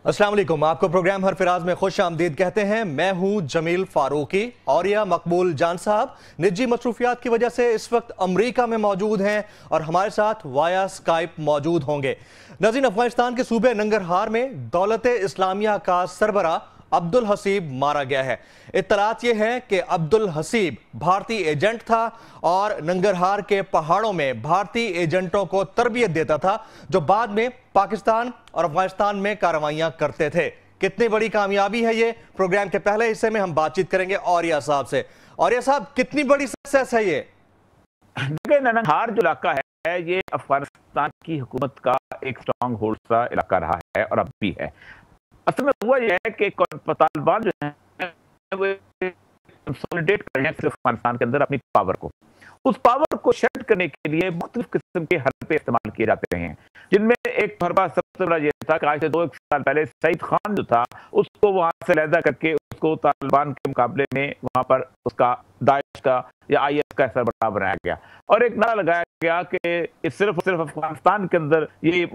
अस्सलाम वालेकुम। आपको प्रोग्राम हर फिराज में खुश आमदीद कहते हैं। मैं हूं जमील फारूकी और यह मकबूल जान साहब निजी मसरूफियात की वजह से इस वक्त अमरीका में मौजूद हैं और हमारे साथ वाया स्काइप मौजूद होंगे। नाज़रीन, अफगानिस्तान के सूबे नंगरहार में दौलत इस्लामिया का सरबरा अब्दुल हसीब मारा गया है। इत्तलात यह है कि अब्दुल हसीब भारतीय एजेंट था और नंगरहार के पहाड़ों में भारतीय एजेंटों को तरबियत देता था जो बाद में पाकिस्तान और अफगानिस्तान में कार्रवाइयां करते थे। कितनी बड़ी कामयाबी है ये, प्रोग्राम के पहले हिस्से में हम बातचीत करेंगे औरिया साहब से। औरिया साहब, कितनी बड़ी सक्सेस है ये? देखिए, नंगरहार जो इलाका है ये अफगानिस्तान की हुकूमत का एक स्ट्रांग होल्ड सा इलाका रहा है और अब भी है। असल में हुआ यह है कि तालिबान जो है वो कंसोलिडेट कर रहे हैं सिर्फ अफगानिस्तान के अंदर अपनी पावर को। उस पावर को शेड करने के लिए मुख्तलिफ किस्म के हरबे इस्तेमाल किए जाते हैं, जिनमें एक हरबा सबसे बड़ा यह था कि आज से 2 साल पहले सईद खान जो था उसको वहां से अलहदा करके उसको तालिबान के मुकाबले में वहां पर उसका दाइश का या IS का सरबराह बनाया गया और एक नारा लगाया गया कि सिर्फ अफगानिस्तान के अंदर ये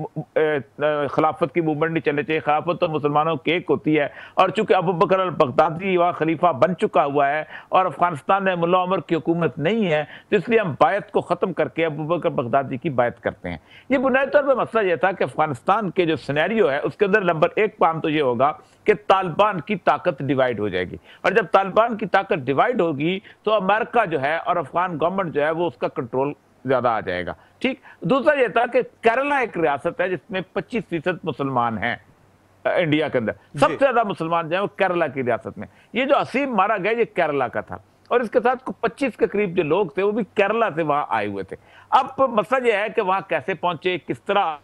खिलाफत की मूवमेंट नहीं चलनी चाहिए। खिलाफत तो मुसलमानों की एक होती है और चूंकि अबू बकर अल बगदादी वहाँ खलीफा बन चुका हुआ है और अफगानिस्तान में मुल्ला उमर की हुकूमत नहीं है, तो इसलिए हम बायत को खत्म करके अबू बकर बगदादी की बायत करते हैं। ये बुनियादी तौर पर मसला यह था कि अफगानिस्तान के जो सिनेरियो है उसके अंदर नंबर 1 काम तो ये होगा कि तालिबान की ताकत डिवाइड हो जाएगी और जब तालिबान की ताकत डिवाइड होगी तो अमेरिका जो है और अफगान गवर्नमेंट जो है वो उसका कंट्रोल ज्यादा आ जाएगा। ठीक। दूसरा यह था कि केरला एक रियासत है जिसमें 25% मुसलमान हैं इंडिया के अंदर। सबसे ज्यादा मुसलमान जो है वो केरला की रियासत में। ये जो हसीब मारा गया ये केरला का था और इसके साथ 25 के करीब जो लोग थे वो भी केरला से वहां आए हुए थे। अब मसला यह है कि वहां कैसे पहुंचे, किस तरह,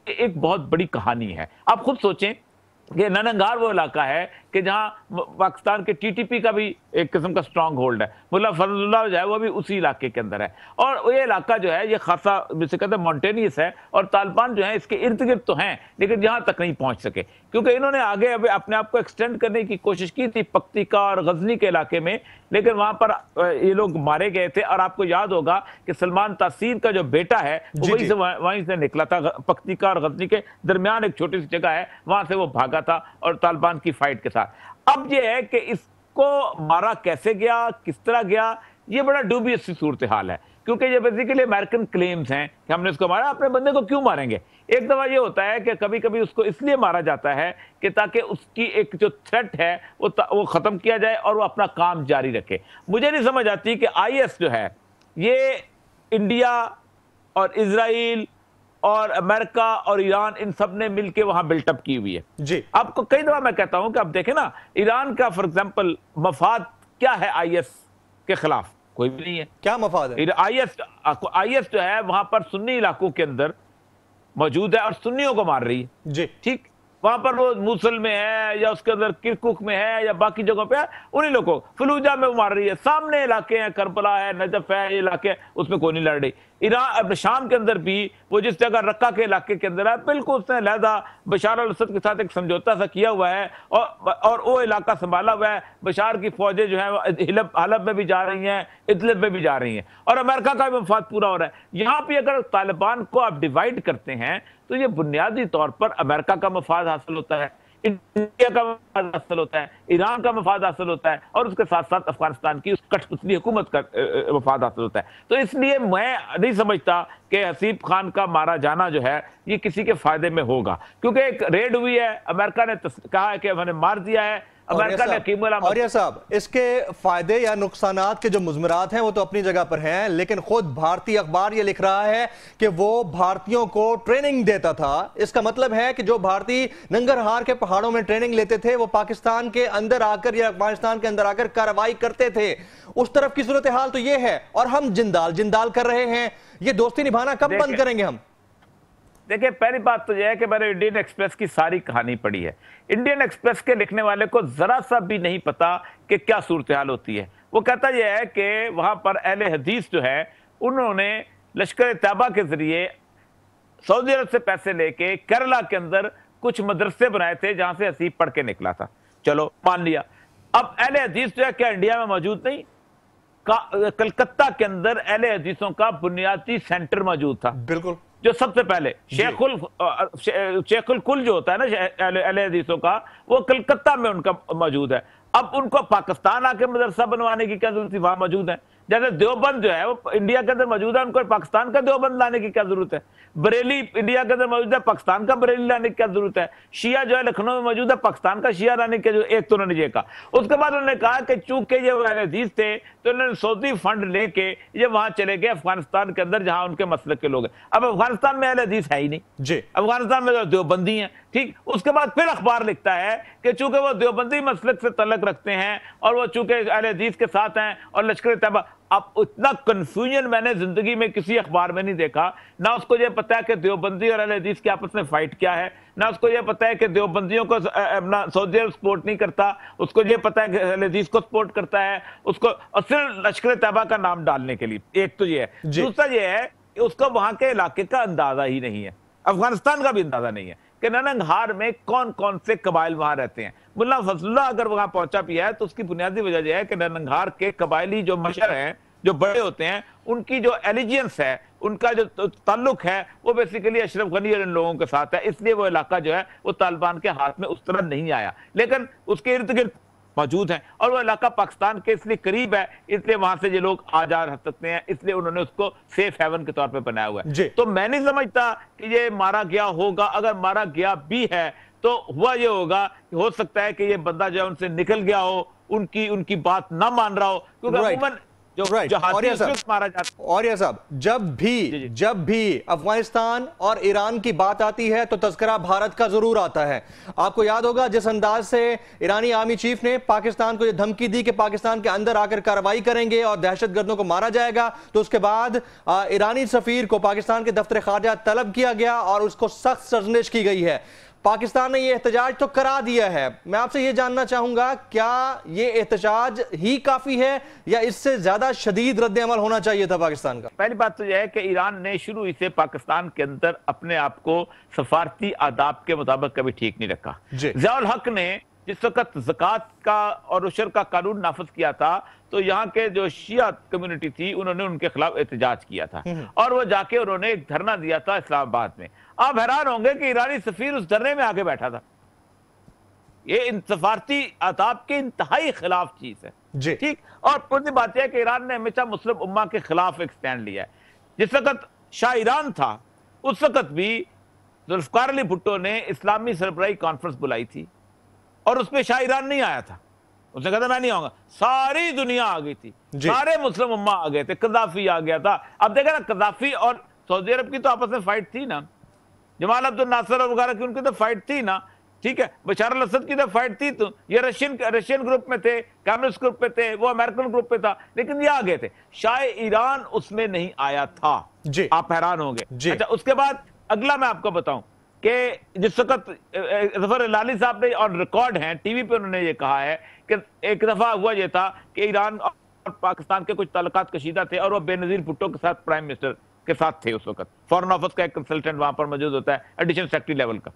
एक बहुत बड़ी कहानी है। आप खुद सोचें कि नंगरहार वो इलाका है कि जहां पाकिस्तान के TTP का भी एक किस्म का स्ट्रांग होल्ड है। मुल्ला फजलुल्लाह जो है वो भी उसी इलाके के अंदर है और ये इलाका जो है ये खासा जिसे कहते हैं माउंटेनियस है और तालिबान जो है इसके इर्द गिर्द तो हैं लेकिन यहां तक नहीं पहुंच सके क्योंकि इन्होंने आगे अभी अपने आप को एक्सटेंड करने की कोशिश की थी पख्तिका और गजनी के इलाके में, लेकिन वहां पर ये लोग मारे गए थे। और आपको याद होगा कि सलमान तासीर का जो बेटा है वहीं से निकला था। पख्तिका और गजनी के दरमियान एक छोटी सी जगह है, वहां से वो भागा था और तालिबान की फाइट के साथ। अब यह है कि इसको मारा कैसे गया, किस तरह गया, ये बड़ा डूबियस सी सूरत हाल है क्योंकि ये बेसिकली अमेरिकन क्लेम्स हैं कि हमने इसको मारा। अपने बंदे को क्यों मारेंगे? एक दफा ये होता है कि कभी कभी उसको इसलिए मारा जाता है कि ताकि उसकी एक जो थ्रेट है वो खत्म किया जाए और वो अपना काम जारी रखे। मुझे नहीं समझ आती कि IS जो है ये इंडिया और इजराइल और अमेरिका और ईरान इन सब ने मिलकर वहां बिल्टअप की हुई है जी। आपको कई दफा मैं कहता हूं कि आप देखें ना, ईरान का फॉर एग्जांपल मफाद क्या है IS के खिलाफ? कोई भी नहीं है। क्या मफाद है? IS जो है वहां पर सुन्नी इलाकों के अंदर मौजूद है और सुन्नियों को मार रही है जी। ठीक। वहां पर वो मूसल में है या उसके अंदर किरकुक में है या बाकी जगहों पे है, उन्हीं लोगों को फलूजा में वो मार रही है। सामने इलाके हैं, करबला है, नजफ है, ये इलाके उसमें कोई नहीं लड़ रही। ईरान अपने शाम के अंदर भी वो जिस जगह रक्का के इलाके के अंदर है बिल्कुल उसने अलहदा बशार अल असद के साथ एक समझौता सा किया हुआ है और वो इलाका संभाला हुआ है। बशार की फौजें जो है हलब में भी जा रही हैं, इदलिब में भी जा रही हैं और अमेरिका का भी मफाद पूरा हो रहा है। यहाँ पे अगर तालिबान को आप डिवाइड करते हैं तो ये बुनियादी तौर पर अमेरिका का मफाद हासिल होता है, इंडिया का मफाद हासिल होता है, ईरान का मफाद हासिल होता है और उसके साथ साथ अफगानिस्तान की उस कठपुतली हुकूमत का मफाद हासिल होता है। तो इसलिए मैं नहीं समझता कि हसीब खान का मारा जाना जो है ये किसी के फायदे में होगा क्योंकि एक रेड हुई है, अमेरिका ने कहा है कि मैंने मार दिया है। औरिया साहब, इसके फायदे या नुकसानात के जो मुज़मरात हैं वो तो अपनी जगह पर हैं, लेकिन खुद भारतीय अखबार ये लिख रहा है कि वो भारतीयों को ट्रेनिंग देता था। इसका मतलब है कि जो भारतीय नंगरहार के पहाड़ों में ट्रेनिंग लेते थे वो पाकिस्तान के अंदर आकर या अफगानिस्तान के अंदर आकर कार्रवाई करते थे। उस तरफ की सूरत हाल तो ये है और हम जिंदाल कर रहे हैं। ये दोस्ती निभाना कब बंद करेंगे हम? देखिए, पहली बात तो यह है कि मैंने इंडियन एक्सप्रेस की सारी कहानी पढ़ी है। इंडियन एक्सप्रेस के लिखने वाले को जरा सा भी नहीं पता कि क्या सूरत हाल होती है। वो कहता यह है कि वहां पर अहले हदीस जो है उन्होंने लश्कर तैयबा के जरिए सऊदी अरब से पैसे लेके केरला के अंदर कुछ मदरसे बनाए थे जहां से हसीब पढ़ के निकला था। चलो मान लिया। अब अहले हदीस जो है क्या इंडिया में मौजूद नहीं? कलकत्ता के अंदर अहले हदीसों का बुनियादी सेंटर मौजूद था। बिल्कुल। जो सबसे पहले शेखुल कुल जो होता है ना अहले हदीसों का, वो कलकत्ता में उनका मौजूद है। अब उनको पाकिस्तान आके मदरसा बनवाने की क्या जरूरत थी, वहां मौजूद है। जैसे देवबंद जो है वो इंडिया के अंदर मौजूद है, उनको पाकिस्तान का देवबंद लाने की क्या जरूरत है। बरेली इंडिया के अंदर मौजूद है, पाकिस्तान का बरेली लाने की क्या जरूरत है। शिया जो है लखनऊ में मौजूद है, पाकिस्तान का शिया लाने की, एक तो उन्होंने ये कहा। उसके बाद उन्होंने कहा कि चूंकि ये अहले हदीस थे तो उन्होंने सऊदी फंड लेके ये वहां चले गए अफगानिस्तान के अंदर जहां उनके मसलक के लोग हैं। अब अफगानिस्तान में अहले हदीस है ही नहीं जी, अफगानिस्तान में तो देवबंदी है। ठीक, उसके बाद फिर अखबार लिखता है कि चूंकि वो देवबंदी मसलक से तल्लुक रखते हैं और वो चूंकि अहले हदीस के साथ हैं और लश्कर तैयबा। अब इतना कंफ्यूजन मैंने जिंदगी में किसी अखबार में नहीं देखा। ना उसको ये पता है कि देवबंदी और अहले हदीस की आपस में फाइट क्या है, ना उसको ये पता है कि देवबंदियों को अपना सऊदी अरब सपोर्ट नहीं करता, उसको ये पता है कि अहले हदीस को सपोर्ट करता है उसको, और सिर्फ लश्कर तैयबा का नाम डालने के लिए। एक तो ये है। दूसरा ये है कि उसको वहां के इलाके का अंदाजा ही नहीं है, अफगानिस्तान का भी अंदाजा नहीं है कि नंगहार में कौन कौन से कबाइल वहां रहते हैं। मुल्ला फजलुल्लाह अगर वहां पहुंचा भी है तो उसकी बुनियादी वजह यह है कि नंगहार के कबायली जो मशर हैं, जो बड़े होते हैं, उनकी जो एलिजियंस है, उनका जो ताल्लुक है वो बेसिकली अशरफ गनी और इन लोगों के साथ है। इसलिए वो इलाका जो है वो तालिबान के हाथ में उस तरह नहीं आया, लेकिन उसके इर्द गिर्द मौजूद हैं और वो इलाका पाकिस्तान के इसलिए करीब है, इसलिए वहां से ये लोग आ जा सकते हैं, इसलिए उन्होंने उसको सेफ हेवन के तौर पे बनाया हुआ है। तो मैं नहीं समझता कि ये मारा गया होगा। अगर मारा गया भी है तो हुआ ये होगा कि हो सकता है कि ये बंदा जो है उनसे निकल गया हो, उनकी बात ना मान रहा हो, क्योंकि अमूमन मारा जाता। और यह सब जब भी अफगानिस्तान और ईरान की बात आती है तो तज़किरा भारत का जरूर आता है। आपको याद होगा जिस अंदाज से ईरानी आर्मी चीफ ने पाकिस्तान को यह धमकी दी कि पाकिस्तान के अंदर आकर कार्रवाई करेंगे और दहशतगर्दों को मारा जाएगा, तो उसके बाद ईरानी सफीर को पाकिस्तान के दफ्तर खारजा तलब किया गया और उसको सख्त सरजनिश की गई है। पाकिस्तान ने यह एहतजाज तो करा दिया है। मैं आपसे यह जानना चाहूंगा, क्या यह एहतजाज ही काफी है या इससे ज्यादा शदीद रद्द-ए-अमल होना चाहिए था पाकिस्तान का? पहली बात तो यह है कि ईरान ने शुरू ही से पाकिस्तान के अंदर अपने आप को सफारती आदाब के मुताबिक कभी ठीक नहीं रखा। ज़ियाउल हक ने जिस वक्त ज़कात का और उशर का कानून नाफिज किया था तो यहाँ के जो शिया कम्युनिटी थी उन्होंने उनके खिलाफ एहतजाज किया था और वो जाके उन्होंने एक धरना दिया था इस्लामाबाद में। आप हैरान होंगे कि ईरानी सफीर उस धरने में आके बैठा था। ये सफारती आदाब के इंतहाई खिलाफ चीज है। ठीक, और पूरी बात यह है कि ईरान ने हमेशा मुस्लिम उम्मा के खिलाफ एक स्टैंड लिया है। जिस वक्त शाह ईरान था उस वक्त भी जुल्फकार अली भुट्टो ने इस्लामी सरबराही कॉन्फ्रेंस बुलाई थी और उसमें शाह ईरान नहीं आया था। उसने कहा था मैं नहीं आऊंगा, सारी दुनिया आ गई थी, सारे मुस्लिम उम्मा आ गए थे, कदाफी आ गया था। अब देखा ना, कदाफी और सऊदी अरब की तो आपस में फाइट थी ना, जमाल अब्दुल नासर और वगैरह की उनकी तो फाइट थी ना। ठीक है, बशार अल असद की तो फाइट थी, तो ये रशियन ग्रुप में थे, कम्युनिस्ट ग्रुप पे थे, वो अमेरिकन ग्रुप पे था, लेकिन ये आ गए थे। शाह ईरान उसमें नहीं आया था। आप हैरान होंगे। अच्छा, उसके बाद अगला मैं आपको बताऊं कि जिस वक्त जफर इलानी साहब ने, और रिकॉर्ड हैं टीवी पे, उन्होंने ये कहा है कि एक दफा हुआ ये था कि ईरान और पाकिस्तान के कुछ ताल्लुकात कशीदा थे और वो बेनजीर भुट्टो के साथ, प्राइम मिनिस्टर के साथ थे। उस वक्त फॉरेन ऑफिस का एक कंसल्टेंट वहां पर मौजूद होता है, एडिशनल सेक्रेटरी लेवल का।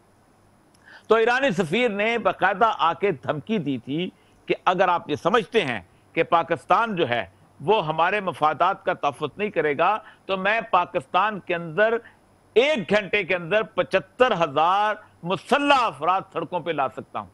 तो ईरानी सफीर ने बाकायदा आके धमकी दी थी कि अगर आप ये समझते हैं कि पाकिस्तान जो है वो हमारे मफादात का तहफ़्फ़ुज़ नहीं करेगा तो मैं पाकिस्तान के अंदर 1 घंटे के अंदर 75,000 मुसल्लह अफराद सड़कों पे ला सकता हूं।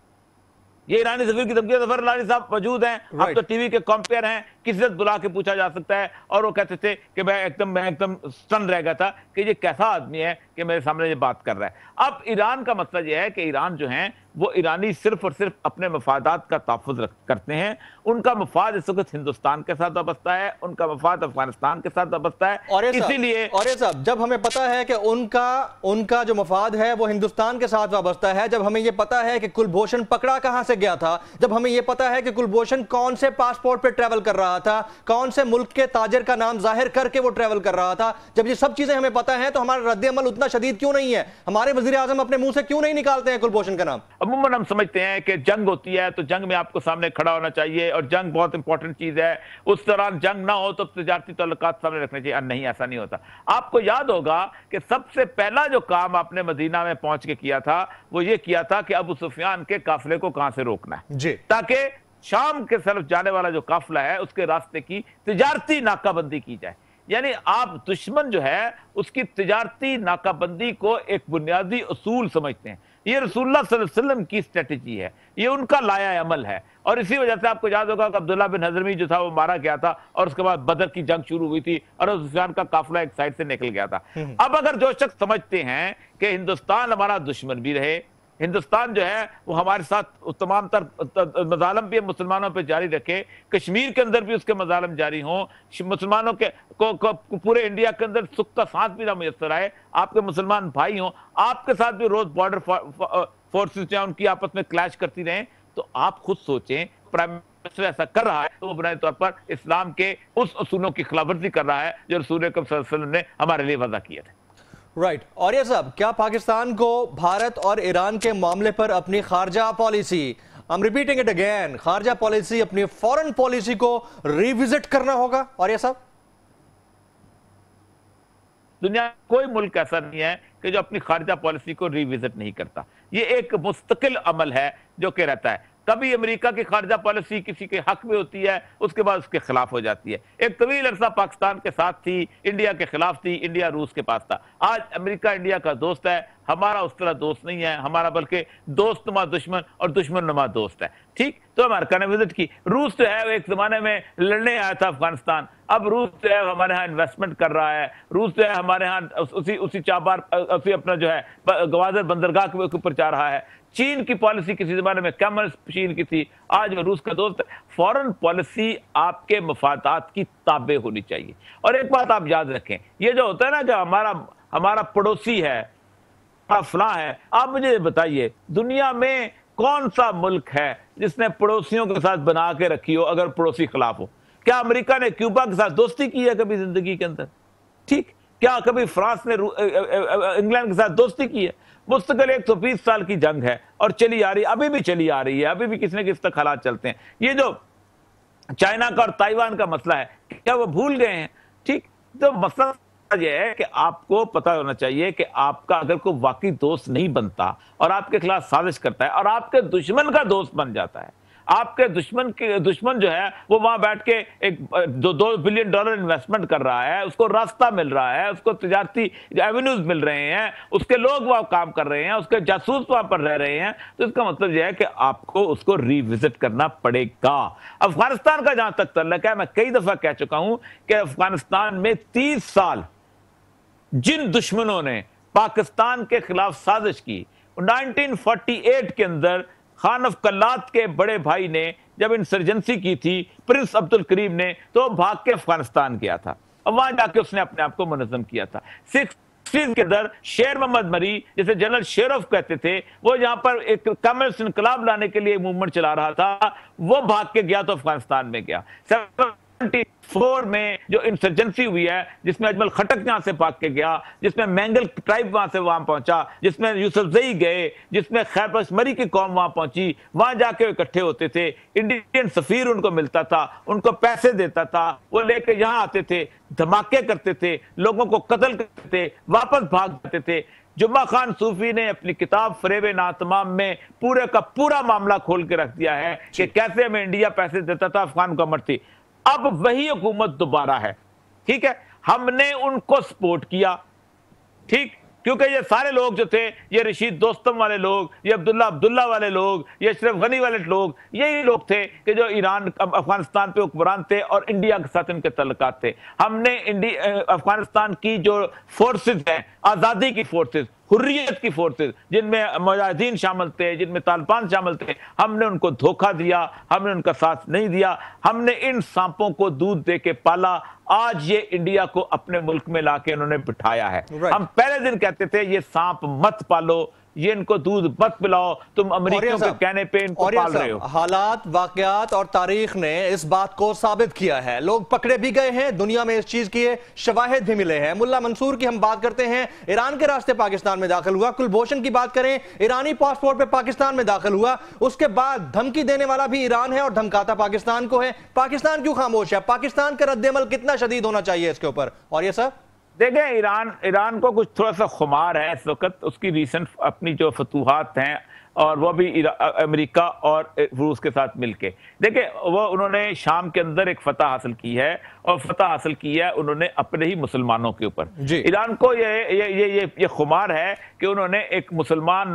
ये ईरानी सफीर की धमकी। जफर इलानी साहब मौजूद हैं, आप तो टीवी के कंपेयर हैं, किसी से बुला के पूछा जा सकता है, और वो कहते थे कि मैं एकदम स्टन रह गया था कि ये कैसा आदमी है कि मेरे सामने ये बात कर रहा है। अब ईरान का मसला ये है कि ईरान जो है वो ईरानी सिर्फ और सिर्फ अपने मफादात का तहफ़्फ़ुज़ करते हैं। उनका मफाद इस वक्त हिंदुस्तान के साथ वाबस्ता है, उनका मफाद अफगानिस्तान के साथ वाबस्ता है, और इसीलिए साहब जब हमें पता है कि उनका जो मफाद है वो हिंदुस्तान के साथ वाबस्ता है, जब हमें यह पता है कि कुलभूषण पकड़ा कहां से गया था, जब हमें यह पता है कि कुलभूषण कौन से पासपोर्ट पे ट्रेवल कर रहा था, कौन से मुल्क के ताजिर का नाम जाहिर करके वो ट्रेवल कर रहा था, जब ये सब चीजें हमें पता है तो हमारा रद्द-ए-अमल उतना शदीद क्यों नहीं है? हमारे वजीर आजम अपने मुंह से क्यों नहीं निकालते हैं कुलभूषण का नाम? अमूमन हम समझते हैं कि जंग होती है तो जंग में आपको सामने खड़ा होना चाहिए और जंग बहुत इंपॉर्टेंट चीज है। उस दौरान जंग ना हो तो तिजारती ताल्लुकात सामने रखने चाहिए। नहीं, ऐसा नहीं होता। आपको याद होगा कि सबसे पहला जो काम आपने मदीना में पहुंच के किया था वो ये किया था कि अबू सुफियान के काफिले को कहां से रोकना है, ताकि शाम के तरफ जाने वाला जो काफिला है उसके रास्ते की तिजारती नाकाबंदी की जाए। यानी आप दुश्मन जो है उसकी तिजारती नाकाबंदी को एक बुनियादी उसूल समझते हैं। ये रसूलुल्लाह सल्लल्लाहु अलैहि वसल्लम की स्ट्रेटेजी है, ये उनका लाया अमल है। और इसी वजह से आपको याद होगा कि अब्दुल्ला बिन हज़रमी जो था वो मारा गया था और उसके बाद बदर की जंग शुरू हुई थी और अबू सुफियान का काफिला एक साइड से निकल गया था। अब अगर जो शख्स समझते हैं कि हिंदुस्तान हमारा दुश्मन भी रहे, हिंदुस्तान जो है वो हमारे साथ तमाम तर मजालम भी मुसलमानों पे जारी रखे, कश्मीर के अंदर भी उसके मजालम जारी हों, मुसलमानों के को पूरे इंडिया के अंदर सुख का सांस भी ना मुयसर आए, आपके मुसलमान भाई हों, आपके साथ भी रोज बॉर्डर फोर्सेस जो उनकी आपस में क्लैश करती रहें, तो आप खुद सोचें प्राइम मिनिस्टर ऐसा कर रहा है तो वो बुनियादी तौर पर इस्लाम के उस असूलों की खिलाफवर्जी कर रहा है जो रसूल अकरम सल्लल्लाहु अलैहि वसल्लम ने हमारे लिए वज़ा किए थे। राइट। और ये साहब, क्या पाकिस्तान को भारत और ईरान के मामले पर अपनी खारजा policy, I am repeating it again, खारजा पॉलिसी, अपनी फॉरेन पॉलिसी को रिविजिट करना होगा? और ये साहब, दुनिया कोई मुल्क ऐसा नहीं है कि जो अपनी खारजा पॉलिसी को रिविजिट नहीं करता। ये एक मुस्तकिल अमल है जो कि रहता है। कभी अमेरिका की खारजा पॉलिसी किसी के हक में होती है, उसके बाद उसके खिलाफ हो जाती है। एक तवील अरसा पाकिस्तान के साथ थी, इंडिया के खिलाफ थी, इंडिया रूस के पास था। आज अमेरिका इंडिया का दोस्त है, हमारा उस तरह दोस्त नहीं है, हमारा बल्कि दोस्त नुमा दुश्मन और दुश्मन नुमा दोस्त है। ठीक, तो अमेरिका ने विजिट की। रूस जो है एक जमाने में लड़ने आया था अफगानिस्तान, अब रूस जो है हमारे यहाँ इन्वेस्टमेंट कर रहा है, रूस जो है हमारे यहाँ उसी चाबार उसी अपना जो है गवादर बंदरगाह के ऊपर जा रहा है। चीन की पॉलिसी किसी जमाने में कम्युनिस्ट चीन की थी, आज वो रूस का दोस्त है। फॉरेन पॉलिसी आपके मफादात की ताबे होनी चाहिए। और एक बात आप याद रखें, ये जो होता है ना कि हमारा पड़ोसी है, फला है, आप मुझे बताइए दुनिया में कौन सा मुल्क है जिसने पड़ोसियों के साथ बना के रखी हो अगर पड़ोसी खिलाफ हो? क्या अमेरिका ने क्यूबा के साथ दोस्ती की है कभी जिंदगी के अंदर? ठीक, क्या कभी फ्रांस ने इंग्लैंड के साथ दोस्ती की है? मुस्तकिल 120 साल की जंग है और चली आ रही, अभी भी चली आ रही है, अभी भी किसी न किसी तक हालात चलते हैं। ये जो चाइना का और ताइवान का मसला है, क्या वो भूल गए हैं? ठीक, तो मसला यह है कि आपको पता होना चाहिए कि आपका अगर कोई वाकई दोस्त नहीं बनता और आपके खिलाफ साजिश करता है और आपके दुश्मन का दोस्त बन जाता है, आपके दुश्मन जो है वो वहां बैठ के एक $2 बिलियन इन्वेस्टमेंट कर रहा है, उसको रास्ता मिल रहा है, उसको तिजारती एवेन्यूज मिल रहे हैं, उसके लोग वहां काम कर रहे हैं, उसके जासूस वहां पर रह रहे हैं, तो इसका मतलब यह है कि आपको उसको रिविजिट करना पड़ेगा। अफगानिस्तान का जहां तक तल्लक है, मैं कई दफा कह चुका हूं कि अफगानिस्तान में 30 साल जिन दुश्मनों ने पाकिस्तान के खिलाफ साजिश की, 1948 के अंदर खान अफ कल्लात के बड़े भाई ने जब इंसर्जेंसी की थी, प्रिंस अब्दुल करीम ने, तो भाग के अफगानिस्तान गया था और वहां जाके उसने अपने आप को मुनज़्ज़म किया था। 60s के अंदर शेर मोहम्मद मरी, जिसे जनरल शेरफ कहते थे, वो यहां पर एक कम्युनिस्ट इनकलाब लाने के लिए मूवमेंट चला रहा था, वो भाग के गया तो अफगानिस्तान में गया। 74 में जो इंसर्जेंसी हुई है, जिसमें अजमल खटक यहां से भाग के गया, जिसमें मैंगल ट्राइब वहां से वहां पहुंचा, जिसमें यूसुफजई गए, जिसमें खैर पश्मरी की कौम वहां पहुंची, वहां जाके इकट्ठे होते थे, इंडियन सफीर उनको मिलता था, उनको पैसे देता था, वो लेके यहां आते थे, धमाके करते थे, लोगों को कत्ल करते थे, वापस भाग जाते थे। जुम्मा खान सूफी ने अपनी किताब फरेब नातमाम में पूरे का पूरा मामला खोल के रख दिया है कि कैसे हमें इंडिया पैसे देता था, अफगान हुकूमत थी। अब वही हुकूमत दोबारा है, ठीक है, हमने उनको सपोर्ट किया, ठीक, क्योंकि ये सारे लोग जो थे, ये रशीद दोस्तम वाले लोग, ये अब्दुल्ला वाले लोग, ये अशरफ गनी वाले लोग, यही लोग थे कि जो ईरान अफगानिस्तान पे हुक्मरान थे और इंडिया के साथ इनके तल्लुकात थे। हमने अफगानिस्तान की जो फोर्सेस हैं, आज़ादी की फोर्सेस, हुर्रियत की फोर्सेस, जिनमें मुजाहिदीन शामिल थे, जिनमें तालिबान शामिल थे, हमने उनको धोखा दिया, हमने उनका साथ नहीं दिया, हमने इन सांपों को दूध दे के पाला। आज ये इंडिया को अपने मुल्क में लाके उन्होंने बिठाया है। हम पहले दिन कहते थे ये सांप मत पालो, ये इनको दूध मत पिलाओ, तुम अमेरिकियों के कहने पे इनको पाल रहे हो। हालात, वाकयात और तारीख ने इस बात को साबित किया है। लोग पकड़े भी गए हैं, दुनिया में इस चीज की शवाहिद भी मिले हैं। मुल्ला मंसूर की हम बात करते हैं, ईरान के रास्ते पाकिस्तान में दाखिल हुआ। कुलभूषण की बात करें, ईरानी पासपोर्ट पे पाकिस्तान में दाखिल हुआ। उसके बाद धमकी देने वाला भी ईरान है और धमकाता पाकिस्तान को है। पाकिस्तान क्यों खामोश है? पाकिस्तान का रद्द-ए-अमल कितना शदीद होना चाहिए इसके ऊपर? और ये सब देखें, ईरान को कुछ थोड़ा सा खुमार है इस वक्त, उसकी रीसेंट अपनी जो फतूहात हैं और वो भी अमेरिका और रूस के साथ मिलके। देखिए, वो उन्होंने शाम के अंदर एक फतह हासिल की है, और फतह हासिल की है उन्होंने अपने ही मुसलमानों के ऊपर। ईरान को ये खुमार है कि उन्होंने एक मुसलमान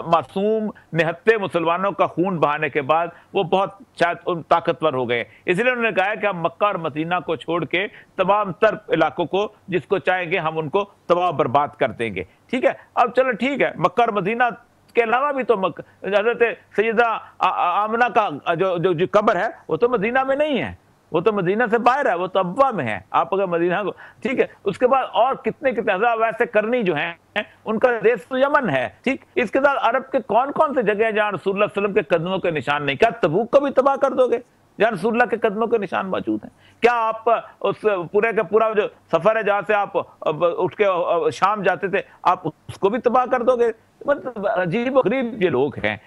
मासूम निहत्ते मुसलमानों का खून बहाने के बाद वो बहुत शायद ताकतवर हो गए, इसलिए उन्होंने कहा है कि हम मक्का और मदीना को छोड़ के तमाम तर इलाकों को जिसको चाहेंगे हम उनको तबाह बर्बाद कर देंगे। ठीक है, अब चलो ठीक है, मक्का और मदीना के अलावा भी तो हजरत सैयदा आमना का जो कब्र है वो तो मदीना में नहीं है, वो तो मदीना से बाहर है, वो तो अब्बा में है। आप अगर मदीना को, ठीक है, उसके बाद और कितने वैसे करनी जो है उनका देश तो यमन है। ठीक, इसके साथ अरब के कौन कौन से जगह जहां रसूलुल्लाह सल्लल्लाहु अलैहि वसल्लम के कदमों के निशान नहीं, क्या तबूक को भी तबाह कर दोगे जहां रसूलुल्लाह के कदमों के निशान मौजूद हैं? क्या आप उस पूरे का पूरा जो सफर है जहां से आप उठ के शाम जाते थे, आप उसको भी तबाह कर दोगे? मतलब अजीब गरीब ये लोग हैं।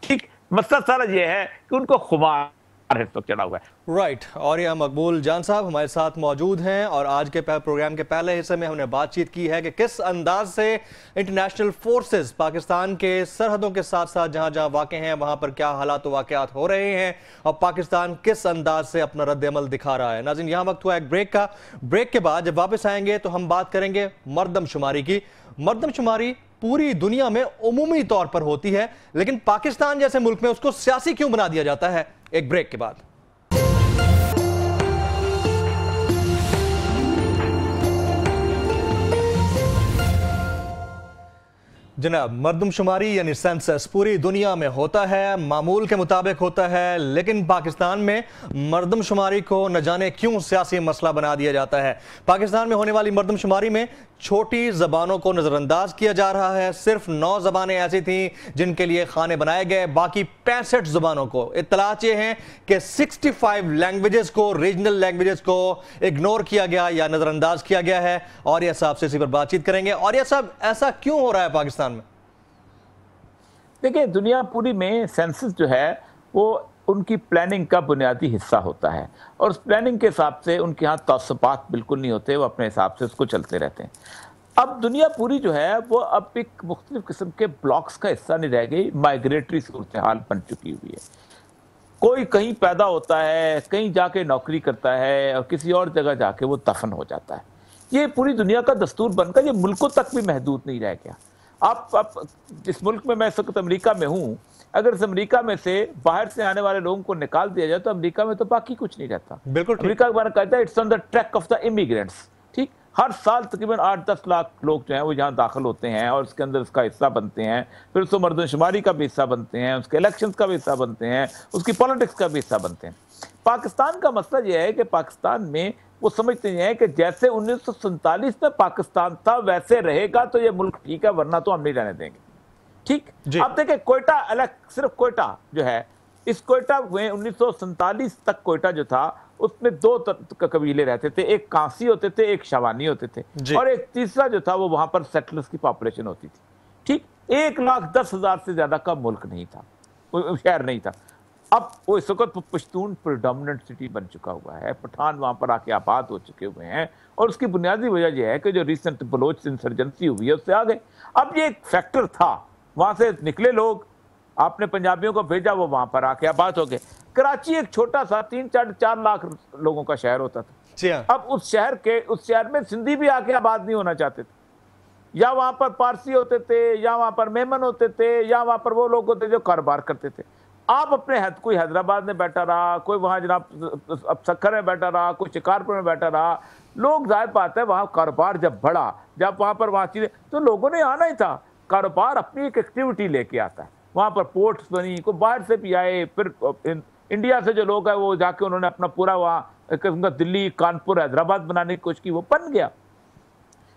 ठीक, मसला सारा ये है कि उनको खुमार चढ़ा हुआ है। राइट, और यह मकबूल जान साहब हमारे साथ मौजूद हैं, और आज के प्रोग्राम के पहले हिस्से में हमने बातचीत की है कि किस अंदाज से इंटरनेशनल फोर्सेस पाकिस्तान के सरहदों के साथ साथ जहां जहां वाक़े हैं वहां पर क्या हालात वाक़यात हो रहे हैं, और पाकिस्तान किस अंदाज से अपना रद्द-ए-अमल दिखा रहा है। नाज़रीन, यहाँ वक्त हुआ एक ब्रेक का। ब्रेक के बाद जब वापस आएंगे तो हम बात करेंगे मरदमशुमारी की। मरदमशुमारी पूरी दुनिया में उमूमी तौर पर होती है, लेकिन पाकिस्तान जैसे मुल्क में उसको सियासी क्यों बना दिया जाता है? एक ब्रेक के बाद। जनाब, मरदमशुमारी यानी सेंसस पूरी दुनिया में होता है, मामूल के मुताबिक होता है, लेकिन पाकिस्तान में मरदमशुमारी को न जाने क्यों सियासी मसला बना दिया जाता है। पाकिस्तान में होने वाली मरदमशुमारी में छोटी ज़बानों को नज़रअंदाज किया जा रहा है। सिर्फ 9 ज़बानें ऐसी थीं जिनके लिए खाने बनाए गए, बाकी 65 ज़बानों को, इत्तलात ये हैं कि 65 लैंग्वेजेस को, रीजनल लैंग्वेजेस को इग्नोर किया गया या नज़रअंदाज किया गया है। और यह साहब से इसी पर बातचीत करेंगे। और यह सब ऐसा क्यों हो रहा है पाकिस्तान में? देखिए, दुनिया पूरी में सेंसस जो है वो उनकी प्लानिंग का बुनियादी हिस्सा होता है, और उस प्लानिंग के हिसाब से उनके यहाँ तौसफ़ात बिल्कुल नहीं होते, वो अपने हिसाब से उसको चलते रहते हैं। अब दुनिया पूरी जो है वो अब एक मुख्तलिफ किस्म के ब्लॉक्स का हिस्सा नहीं रह गई, माइग्रेटरी सूरत हाल बन चुकी हुई है। कोई कहीं पैदा होता है, कहीं जाके नौकरी करता है, और किसी और जगह जाके वो दफन हो जाता है। ये पूरी दुनिया का दस्तूर बनकर ये मुल्कों तक भी महदूद नहीं रह गया। आप जिस मुल्क में मैं इस वक्त अमरीका में हूँ, अगर इस अमरीका में से बाहर से आने वाले लोगों को निकाल दिया जाए तो अमरीका में तो बाकी कुछ नहीं रहता। बिल्कुल, अमरीका के बारे में कहता है it's on the track of the immigrants. ठीक, हर साल तकरीबन 8-10 लाख लोग जो हैं वो यहाँ दाखिल होते हैं, और उसके अंदर उसका हिस्सा बनते हैं, फिर उसको मरदमशुमारी का भी हिस्सा बनते हैं, उसके इलेक्शन का भी हिस्सा बनते हैं, उसकी पॉलिटिक्स का भी हिस्सा बनते हैं। पाकिस्तान का मसला यह है कि पाकिस्तान में वो समझते हैं कि जैसे 1947 में पाकिस्तान था वैसे रहेगा तो ये मुल्क ठीक है, वरना तो हम नहीं रहने देंगे। ठीक, अब देखिए, कोयटा सिर्फ कोयटा जो है, इस कोयटा में 1947 तक कोयटा जो था उसमें 2 कबीले रहते थे, एक कांसी होते थे, एक शवानी होते थे, और एक तीसरा जो था वो वहां पर सेटलर्स की पॉपुलेशन होती थी। ठीक, 1,10,000 से ज्यादा का मुल्क नहीं था, शहर नहीं था। अब वो इस वक्त पश्तून प्रिडोमिनेंट सिटी बन चुका हुआ है, पठान वहां पर आके आबाद हो चुके हुए हैं, और उसकी बुनियादी वजह यह है कि जो रिसेंट बलोच इंसर्जेंसी हुई है उससे आ गए। अब ये एक फैक्टर था, वहां से निकले लोग, आपने पंजाबियों को भेजा, वो वहां पर आके आबाद हो गए। कराची एक छोटा सा 3-4 लाख लोगों का शहर होता था। अब उस शहर में सिंधी भी आके आबाद नहीं होना चाहते थे, या वहां पर पारसी होते थे, या वहां पर मेमन होते थे, या वहां पर वो लोग होते जो कारोबार करते थे। आप अपने कोई हैदराबाद में बैठा रहा, कोई वहां जनाब सक्खर में बैठा रहा, कोई शिकारपुर में बैठा रहा। लोग जाहिर बात है वहां कारोबार जब बढ़ा, जब वहां पर वहां चीजें, तो लोगों ने आना ही था। कारोबार अपनी एक एक्टिविटी लेके आता है, वहां पर पोर्ट्स बनी, कोई बाहर से भी आए, फिर इंडिया से जो लोग हैं वो जाके उन्होंने अपना पूरा वहाँ दिल्ली, कानपुर, हैदराबाद बनाने की कोशिश की, वो बन गया।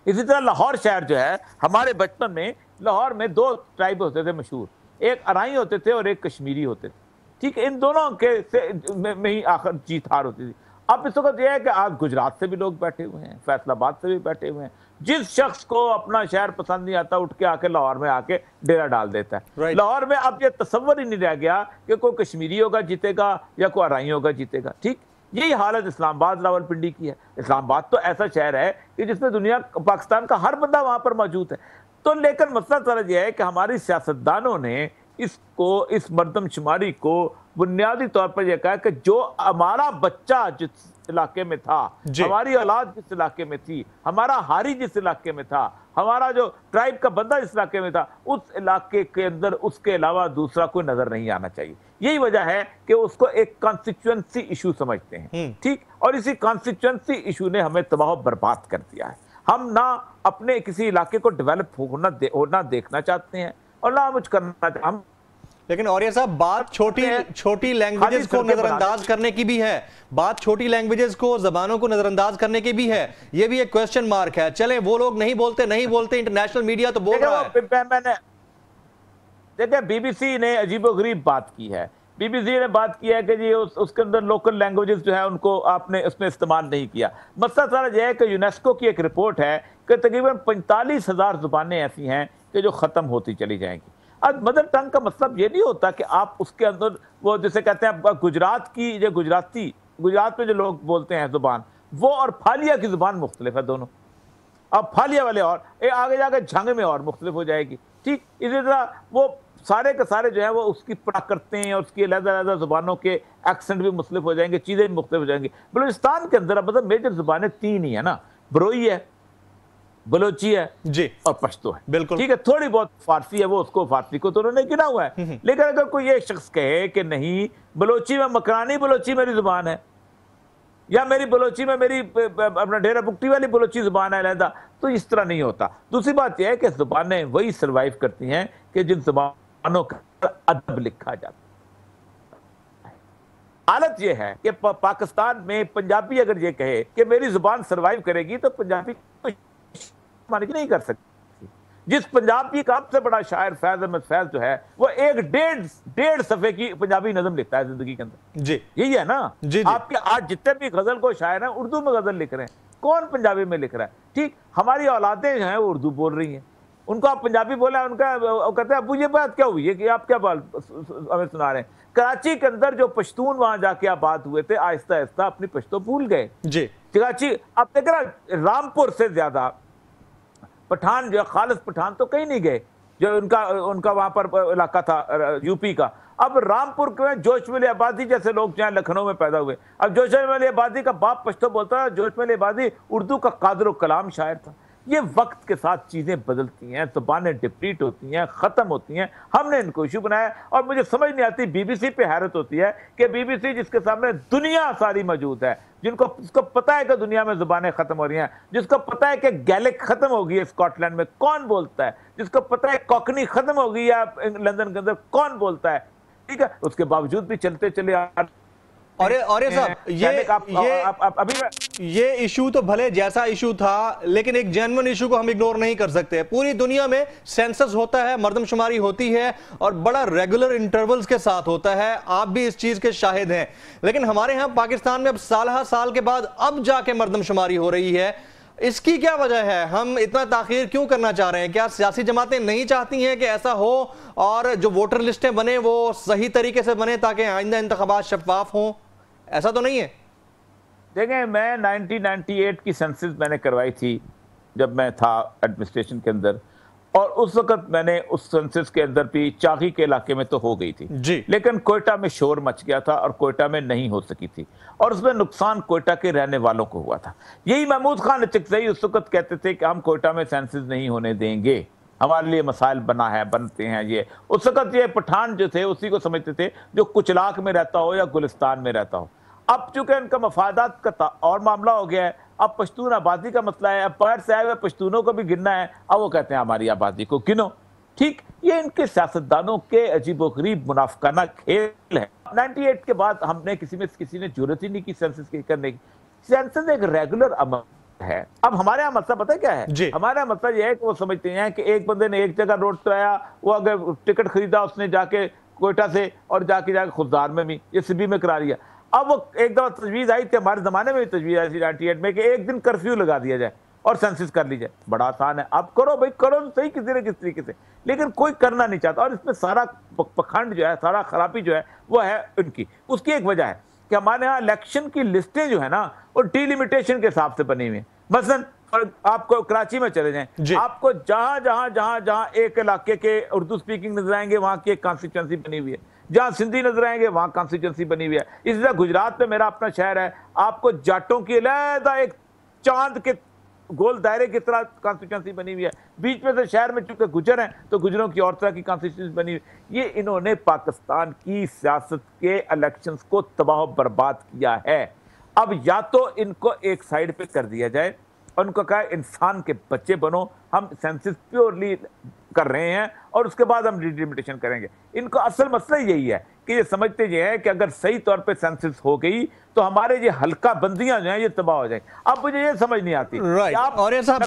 इसी तरह लाहौर शहर जो है, हमारे बचपन में लाहौर में 2 ट्राइब होते थे मशहूर, एक अराई होते थे और एक कश्मीरी होते थे। ठीक, इन दोनों के में ही आखिर जीत हार होती थी। अब इस वक्त यह है कि आज गुजरात से भी लोग बैठे हुए हैं, फैसलाबाद से भी बैठे हुए हैं। जिस शख्स को अपना शहर पसंद नहीं आता उठ के आके लाहौर में आके डेरा डाल देता है। लाहौर में अब ये तस्वर ही नहीं रह गया कि कोई कश्मीरी होगा जीतेगा या कोई अराई होगा जीतेगा। ठीक, यही हालत इस्लामाबाद, रावलपिंडी की है। इस्लामाबाद तो ऐसा शहर है कि जिसमें दुनिया, पाकिस्तान का हर बंदा वहां पर मौजूद है। तो लेकिन मसला तरह यह है कि हमारी सियासतदानों ने इसको, इस मर्दमशुमारी को बुनियादी तौर पर यह कहा कि जो हमारा बच्चा जिस इलाके में था, हमारी औलाद जिस इलाके में थी, हमारा हारी जिस इलाके में था, हमारा जो ट्राइब का बंदा जिस इलाके में था, उस इलाके के अंदर उसके अलावा दूसरा कोई नजर नहीं आना चाहिए। यही वजह है कि उसको एक कॉन्स्टिट्यूएंसी इशू समझते हैं, ठीक। और इसी कॉन्स्टिट्यूएंसी इशू ने हमें तबाह बर्बाद कर दिया है। हम ना अपने किसी इलाके को डेवलप होना देखना चाहते हैं और ना कुछ करना चाहते हम। लेकिन औरिया साहब, बात छोटी लैंग्वेजेस को नजरअंदाज करने की भी है, बात छोटी लैंग्वेजेस को, जबानों को नजरअंदाज करने की भी है। ये भी एक क्वेश्चन मार्क है। चले, वो लोग नहीं बोलते, इंटरनेशनल मीडिया तो बोल रहा है। मैंने देखिए, बीबीसी ने अजीबोगरीब बात की है। बीबीसी ने बात की है कि जी उसके अंदर लोकल लैंग्वेजेस जो है उनको आपने उसमें इस्तेमाल नहीं किया। मसला सारा यह है कि यूनेस्को की एक रिपोर्ट है कि तकरीबन 45,000 जुबानें ऐसी हैं कि जो ख़त्म होती चली जाएंगी। अब मदर टंग का मतलब ये नहीं होता कि आप उसके अंदर वो जैसे कहते हैं गुजरात की जो गुजरात में जो लोग बोलते हैं जुबान, वो और फालिया की जुबान मुख्तलिफ है दोनों। अब फालिया वाले और आगे जाकर झंग में और मुख्तलिफ हो जाएगी, ठीक। इसी तरह वो सारे के सारे जो है वो उसकी पढ़ा करते हैं और उसकी अलग-अलग जुबानों के एक्सेंट भी मुख्तलिफ हो जाएंगे, चीज़ें भी मुख्तलिफ हो जाएंगी। बलूचिस्तान के अंदर मतलब मेजर जुबानें 3 ही है ना, बरोई है, बलोची है जी, और पश्तो है, बिल्कुल ठीक है। थोड़ी बहुत फारसी है, वो उसको फारसी को तो उन्होंने गिना हुआ है। लेकिन अगर कोई ये शख्स कहे कि नहीं बलोची में मकरानी बलोची मेरी जुबान है, या मेरी बलोची में मेरी अपना डेरा बुकटी वाली बलोची जुबान है अलहदा, तो इस तरह नहीं होता। दूसरी बात यह है कि जुबानें वही सर्वाइव करती हैं कि जिन जुबानों का अदब लिखा जाता है। हालत यह है कि पाकिस्तान में पंजाबी अगर ये कहे कि मेरी जुबान सर्वाइव करेगी, तो पंजाबी नहीं कर सकती। जिस पंजाबी का सबसे बड़ा शायर फैज अहमद फैज जो है, वो एक डेढ़ सफे की पंजाबी नज़म लिखता है जिंदगी के अंदर, जी। यही है ना जी। आपके आज जितने भी गजल को शायर हैं उर्दू में गजल लिख रहे हैं, कौन पंजाबी में लिख रहा है, ठीक। हमारी औलादें जो हैं वो उर्दू बोल रही हैं, उनको आप पंजाबी बोला, उनका कहते हैं अबू ये बात क्या हुई है कि आप क्या हमें सुना रहे हैं। कराची के अंदर जो पश्तून वहां जाके आबाद हुए थे, आहिस्ता आहिस्ता अपनी पश्तो भूल गए, जी। कराची आप देख रहे, रामपुर से ज्यादा पठान जो खालिस पठान तो कहीं नहीं गए, जो उनका वहां पर इलाका था यूपी का। अब रामपुर में जोश में आबादी जैसे लोग जहाँ लखनऊ में पैदा हुए, अब जोश में आबादी का बाप पश्तो बोलता है, जोश में आबादी उर्दू का कादर कलाम शायर था। ये वक्त के साथ चीज़ें बदलती हैं, ज़ुबानें डिप्लीट होती हैं, ख़त्म होती हैं। हमने इनको इशू बनाया और मुझे समझ नहीं आती, बीबीसी पे हैरत होती है कि बीबीसी जिसके सामने दुनिया सारी मौजूद है, जिसको पता है कि दुनिया में ज़ुबानें ख़त्म हो रही हैं, जिसको पता है कि गैलिक ख़त्म हो गई है स्कॉटलैंड में, कौन बोलता है, जिसको पता है कॉकनी ख़त्म हो गई है लंदन के अंदर, कौन बोलता है, ठीक है। उसके बावजूद भी चलते चले और साहब ये इशू तो भले जैसा इशू था, लेकिन एक जेन्युइन इशू को हम इग्नोर नहीं कर सकते। पूरी दुनिया में सेंसस होता है, मर्दमशुमारी होती है और बड़ा रेगुलर इंटरवल्स के साथ होता है, आप भी इस चीज के शाहिद हैं। लेकिन हमारे यहाँ पाकिस्तान में अब साल के बाद अब जाके मर्दमशुमारी हो रही है। इसकी क्या वजह है? हम इतना ताखीर क्यों करना चाह रहे हैं? क्या सियासी जमातें नहीं चाहती हैं कि ऐसा हो और जो वोटर लिस्टें बने वो सही तरीके से बने ताकि आइंदा इंतखाबात शफाफ हों? ऐसा तो नहीं है। देखें, मैं 1998 की सेंसस मैंने करवाई थी जब मैं था एडमिनिस्ट्रेशन के अंदर, और उस वक्त मैंने उस सेंसस के अंदर भी चाकी के इलाके में तो हो गई थी जी, लेकिन कोयटा में शोर मच गया था और कोयटा में नहीं हो सकी थी, और उसमें नुकसान कोयटा के रहने वालों को हुआ था। यही महमूद खान अचकज़ई उस वक्त कहते थे कि हम कोयटा में सेंसस नहीं होने देंगे, हमारे लिए मसाइल बनते हैं ये। उस वक्त ये पठान जो थे उसी को समझते थे जो कुचलाक में रहता हो या गुलिस्तान में रहता हो। अब चूंकि उनका मफादात का और मामला हो गया है, अब पश्तून आबादी का मसला है, अब बाहर से आए हुए पश्तूनों को भी गिनना है, अब वो कहते हैं हमारी आबादी को गिनो, ठीक। ये इनके सियासतदानों के अजीबोगरीब मुनाफिकाना खेल है। 98 के बाद हमने किसी ने जरूरत ही नहीं की सेंसस करने की। सेंसस एक रेगुलर अमल है। अब हमारे यहाँ मसला पता क्या है? हमारा मसला यह है कि वो समझते हैं कि एक बंदे ने एक जगह रोड पे आया, वो अगर टिकट खरीदा उसने जाके कोयटा से और जाके खुददार में भी ये सिबी में करा लिया। अब वो एक दफा तजवीज़ आई थी, हमारे ज़माने में भी तजवीज़ आई थी 98 में कि एक दिन कर्फ्यू लगा दिया जाए और सेंसस कर ली जाए। बड़ा आसान है, अब करो भाई, करो तो सही किसी न किस तरीके से, लेकिन कोई करना नहीं चाहता। और इसमें सारा पखंड जो है, सारा खराबी जो है वो है उनकी। उसकी एक वजह है कि हमारे यहाँ इलेक्शन की लिस्टें जो है ना वो डिलिमिटेशन के हिसाब से बनी हुई है। मसलन और आपको कराची में चले जाएं, आपको जहां जहां जहां जहां एक इलाके के उर्दू स्पीकिंग नजर आएंगे वहां की एक कॉन्स्टिट्यूंसी बनी हुई है, जहां सिंधी नजर आएंगे वहां कॉन्स्टिट्यूंसी बनी हुई है। इसी तरह गुजरात में मेरा अपना शहर है, आपको जाटों की अलहदा एक चांद के गोल दायरे की तरह कॉन्स्टिट्यूंसी बनी हुई है। बीच में से शहर में चूंकि गुजर हैं तो गुजरों की और तरह की कॉन्स्टिट्यूंसी बनी हुई है। ये इन्होंने पाकिस्तान की सियासत के इलेक्शंस को तबाह बर्बाद किया है। अब या तो इनको एक साइड पे कर दिया जाए और उनको कहा इंसान के बच्चे बनो, हम सेंसस प्योरली कर रहे हैं और उसके बाद हम डिलिमिटेशन करेंगे। इनको असल मसला यही है कि ये समझते ये है कि अगर सही तौर पे सेंसस हो गई तो हमारे ये हल्का बंदियां जो हैं ये तबाह हो जाएंगी। अब मुझे ये समझ नहीं आती। राइट। और ये साहब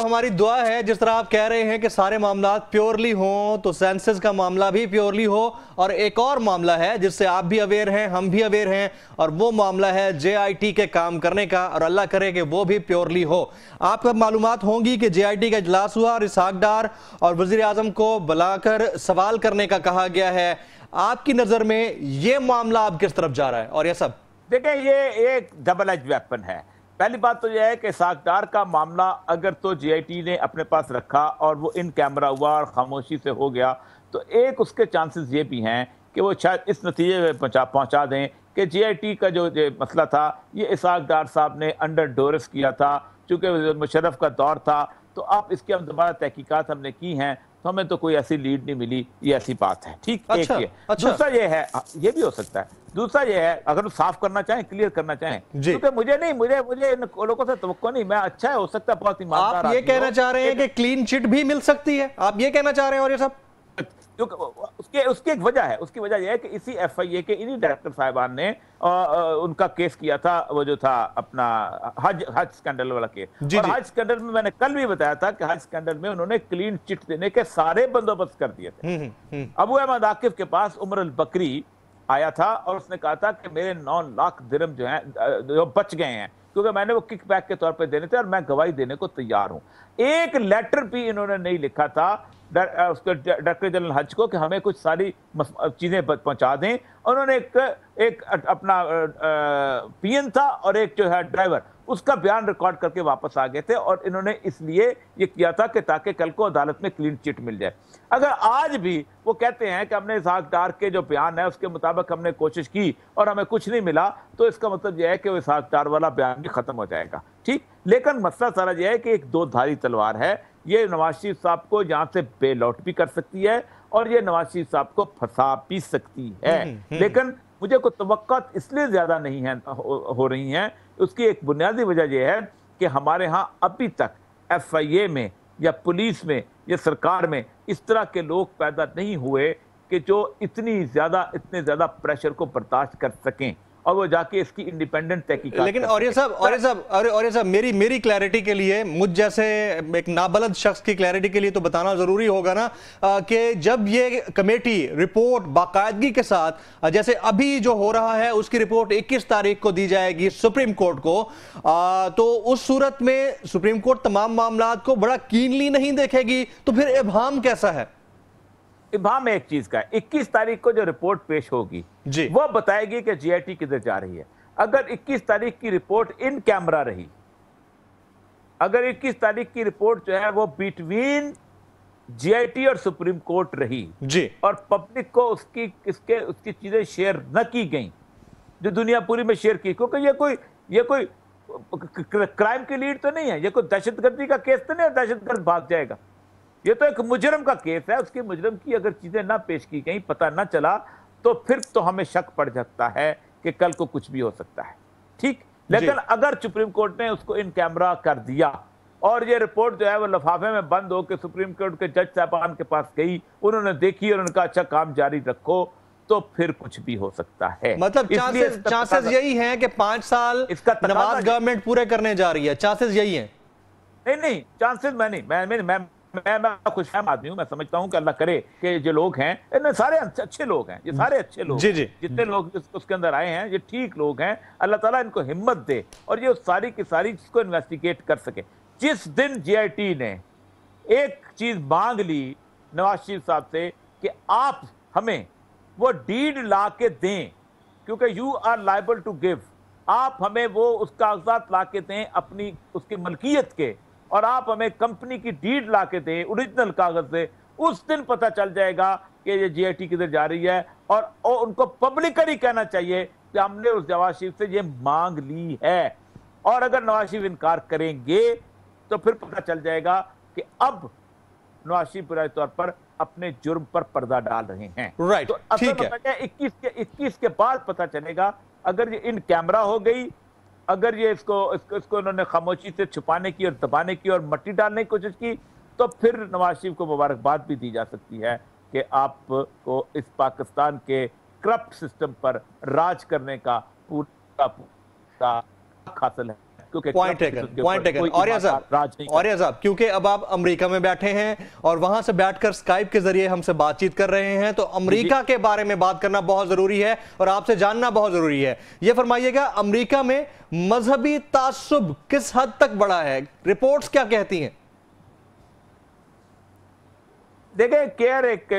हमारी दुआ है, जिस तरह आप कह रहे हैं कि सारे मामला प्योरली हों तो सेंसस का मामला भी प्योरली हो। और एक और मामला है जिससे आप भी अवेयर हैं, हम भी अवेयर हैं, और वो मामला है JIT के काम करने का, और अल्लाह करे कि वो भी प्योरली हो। आपको मालूमात होंगी कि JIT का इजलास हुआ और इसहाक डार और वजीर आजम को बुलाकर सवाल करने का कहा गया है। आपकी नजर में ये मामला अब किस तरफ जा रहा है? और ये सब देखें, ये एक डबल एज वेपन है। पहली बात तो यह है कि इसहाक डार का मामला अगर तो JIT ने अपने पास रखा और वो इन कैमरा हुआ और खामोशी से हो गया तो एक उसके चांसेस ये भी हैं कि वो शायद इस नतीजे में पहुंचा दें कि JIT का जो मसला था ये इसहाक डार साहब ने अंडर डोरस किया था, चूंकि मुशर्रफ का दौर था। तो आप इसकी हम दोबारा तहकीकात हमने की हैं तो हमें तो कोई ऐसी लीड नहीं मिली, ये ऐसी बात है। ठीक, अच्छा, एक ये। दूसरा ये है, ये भी हो सकता है, दूसरा ये है अगर साफ करना चाहें, क्लियर करना चाहें, क्योंकि मुझे इन लोगों से तवक्को नहीं, मैं अच्छा है, हो सकता है बहुत ईमानदार। आप ये कहना चाह रहे हैं कि क्लीन चिट भी मिल सकती है, आप ये कहना चाह रहे हैं? और ये सब उसकी एक वजह है, उसकी वजह यह है कि इसी FIA के इन्हीं डायरेक्टर साहिबान ने उनका केस किया था, वो जो था अपना हज स्कैंडल वाला केस। और हज स्कैंडल में मैंने कल भी बताया था कि हज स्कैंडल में उन्होंने क्लीन चिट देने के सारे बंदोबस्त कर दिए थे। अबू अहमद आकिफ के पास उमर अल बकरी आया था और उसने कहा था कि मेरे 9 लाख दिरहम जो हैं जो बच गए हैं क्योंकि मैंने वो किक बैक के तौर पे देने थे और मैं गवाही देने को तैयार हूं। एक लेटर भी इन्होंने नहीं लिखा था उसके डायरेक्टर जनरल हज को कि हमें कुछ सारी चीजें पहुंचा दें। उन्होंने एक अपना PN था और एक जो है ड्राइवर, उसका बयान रिकॉर्ड करके वापस आ गए थे और इन्होंने इसलिए ये किया था कि ताकि कल को अदालत में क्लीन चिट मिल जाए। अगर आज भी वो कहते हैं कि हमने इसहाक डार के जो बयान है उसके मुताबिक हमने कोशिश की और हमें कुछ नहीं मिला, तो इसका मतलब यह है कि वो इसहाक डार वाला बयान भी खत्म हो जाएगा। ठीक, लेकिन मसला सारा यह है कि एक दो धारी तलवार है, ये नवाज शरीफ साहब को यहां से बेल आउट भी कर सकती है और ये नवाज शरीफ साहब को फंसा भी सकती है। लेकिन मुझे कोई तवक्कुत इसलिए ज्यादा नहीं है हो रही हैं, उसकी एक बुनियादी वजह यह है कि हमारे यहाँ अभी तक FIA में या पुलिस में या सरकार में इस तरह के लोग पैदा नहीं हुए कि जो इतने ज्यादा प्रेशर को बर्दाश्त कर सकें और वो जाके इसकी इंडिपेंडेंट तहकीकात। लेकिन और ये सब मेरी क्लैरिटी के लिए, मुझ जैसे एक नाबलद शख्स की क्लैरिटी के लिए तो बताना जरूरी होगा ना कि जब ये कमेटी रिपोर्ट बाकायदगी के साथ, जैसे अभी जो हो रहा है उसकी रिपोर्ट 21 तारीख को दी जाएगी सुप्रीम कोर्ट को, तो उस सूरत में सुप्रीम कोर्ट तमाम मामलात को बड़ा कीनली नहीं देखेगी, तो फिर इब्हाम कैसा है? इब्हाम एक चीज का, 21 तारीख को जो रिपोर्ट पेश होगी वो बताएगी कि JIT किधर जा रही है। अगर 21 तारीख की रिपोर्ट इन कैमरा रही, अगर 21 तारीख की रिपोर्ट जो है वो बिटवीन JIT और सुप्रीम कोर्ट रही जी, और पब्लिक को उसकी चीजें शेयर न की गई जो दुनिया पूरी में शेयर की, क्योंकि ये कोई क्राइम की लीड तो नहीं है, ये कोई दहशतगर्दी का केस तो नहीं है, दहशतगर्द भाग जाएगा। ये तो एक मुजरम का केस है, उसके मुजरम की अगर चीजें ना पेश की गई, पता ना चला, तो फिर तो हमें शक पड़ सकता है कि कल को कुछ भी हो सकता है। ठीक, लेकिन अगर सुप्रीम कोर्ट ने उसको इन कैमरा कर दिया और ये रिपोर्ट जो है वो लिफाफे में बंद होकर सुप्रीम कोर्ट के जज साहबान के पास गई, उन्होंने देखी और उनका अच्छा काम जारी रखो, तो फिर कुछ भी हो सकता है। मतलब चांसेस यही हैं कि 5 साल इसका नवाज गवर्नमेंट पूरे करने जा रही है, चांसेस यही हैं? नहीं, चांसेस मैं खुशफहम आदमी हूं, मैं समझता हूं कि अल्लाह करे कि जो लोग हैं इनमें सारे अच्छे लोग हैं, ये सारे अच्छे लोग जी, जितने लोग उसके अंदर आए हैं ये ठीक लोग हैं, अल्लाह ताला इनको हिम्मत दे और ये सारी की सारी चीज को इन्वेस्टिगेट कर सके। जिस दिन JIT ने एक चीज मांग ली नवाज शरीफ साहब से कि आप हमें वो डीड ला के दें, क्योंकि you are liable to give, आप हमें वो उस कागजात ला के दें अपनी उसकी मलकियत के, और आप हमें कंपनी की डीड ला के दें ओरिजिनल कागज से, उस दिन पता चल जाएगा कि ये जीआईटी किधर जा रही है। और उनको पब्लिकली कहना चाहिए कि हमने उस नवाज शरीफ से ये मांग ली है, और अगर नवाज शरीफ इनकार करेंगे तो फिर पता चल जाएगा कि अब नवाज शरीफ बुनियादी तौर पर अपने जुर्म पर पर्दा डाल रहे हैं। राइट, तो असल ठीक है। में 21 के बाद पता चलेगा। अगर ये इन कैमरा हो गई, अगर ये इसको इन्होंने खामोशी से छुपाने की और दबाने की और मट्टी डालने की कोशिश की, तो फिर नवाज शरीफ को मुबारकबाद भी दी जा सकती है कि आपको इस पाकिस्तान के करप्ट सिस्टम पर राज करने का पूरा हक हासिल है। Point taken. औरिया साहब, क्योंकि अब आप अमेरिका में बैठे हैं और वहां से बैठकर स्काइप के जरिए हमसे बातचीत कर रहे हैं, तो अमेरिका के बारे में बात करना बहुत जरूरी है और आपसे जानना बहुत जरूरी है। यह फरमाइएगा, अमेरिका में मजहबी तासुब किस हद तक बढ़ा है? रिपोर्ट्स क्या कहती हैं? देखिए, केयर एक